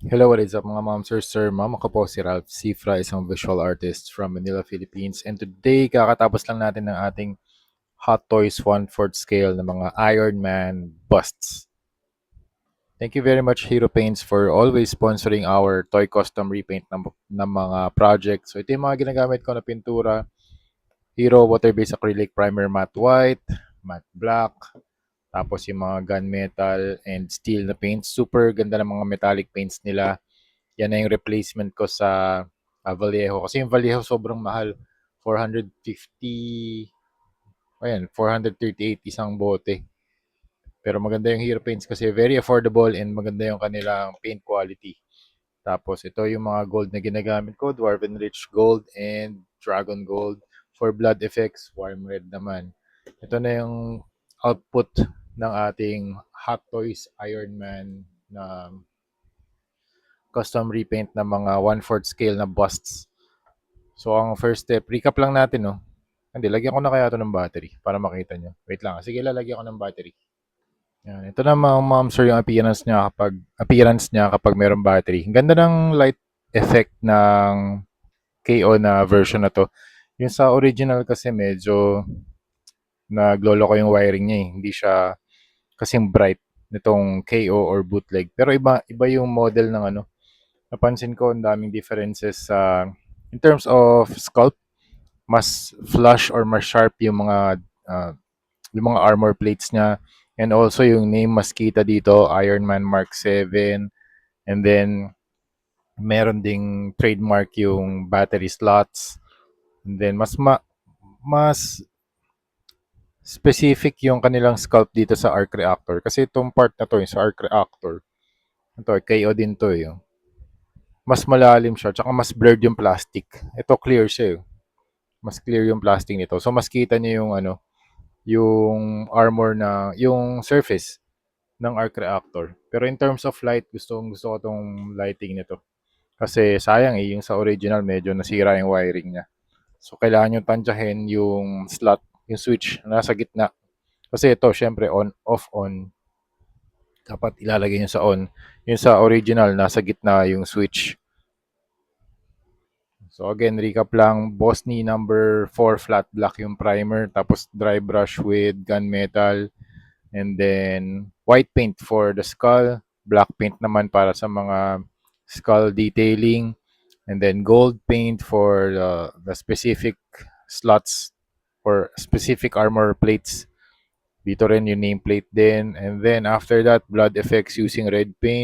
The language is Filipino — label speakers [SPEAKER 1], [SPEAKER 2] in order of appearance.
[SPEAKER 1] Hello, what is up mga ma'am, sir, ma'am. Ako po si Ralph Cifra, isang visual artist from Manila, Philippines. And today, kakatapos lang natin ng ating Hot Toys 1/4 scale ng mga Iron Man busts. Thank you very much, Hero Paints, for always sponsoring our toy custom repaint ng mga projects. So ito yung mga ginagamit ko na pintura. Hero Water-Based Acrylic Primer Matte White, Matte Black, tapos yung mga gunmetal and steel na paints. Super ganda ng mga metallic paints nila. Yan na yung replacement ko sa Vallejo. Kasi yung Vallejo sobrang mahal. 450, ayan, 438 isang bote. Pero maganda yung Hero Paints kasi very affordable and maganda yung kanilang paint quality. Tapos ito yung mga gold na ginagamit ko, Dwarven Rich Gold and Dragon Gold. For blood effects, warm red naman. Ito na yung output ng ating Hot Toys Iron Man na custom repaint ng mga 1/4 scale na busts. So, ang first step, recap lang natin, no? Hindi, lagyan ko na kaya ito ng battery para makita nyo. Wait lang. Sige, lalagyan ko ng battery. Yan. Ito na mga ma'am sir yung appearance niya kapag mayroong battery. Ang ganda ng light effect ng KO na version na to. Yung sa original kasi medyo naglolo ko yung wiring niya eh. Hindi siya kasing bright nitong KO or bootleg. Pero iba yung model ng ano. Napansin ko ang daming differences sa in terms of sculpt, mas flush or mas sharp uh, yung mga armor plates niya. And also yung name mas kita dito, Iron Man Mark 7. And then meron ding trademark yung battery slots. And then mas specific yung kanilang sculpt dito sa arc reactor. Kasi itong part na to, yung sa arc reactor, ito, KO din to eh. Mas malalim siya, tsaka mas blurred yung plastic. Ito clear siya eh. Mas clear yung plastic nito. So mas kita niyo yung ano, yung armor na yung surface ng arc reactor. Pero in terms of light, gusto ko tong lighting nito. Kasi sayang eh, yung sa original medyo nasira yung wiring niya. So kailangan yung tansyahin yung slot, yung switch na nasa gitna. Kasi ito, syempre on, off, on. Dapat ilalagay nyo sa on. Yung sa original, nasa gitna yung switch. So again, recap lang, Bosny number 4 flat black yung primer, tapos dry brush with gunmetal, and then white paint for the skull, black paint naman para sa mga skull detailing, and then gold paint for the specific slots or specific armor plates. Dito rin yung nameplate din. And then after that, blood effects using red paint.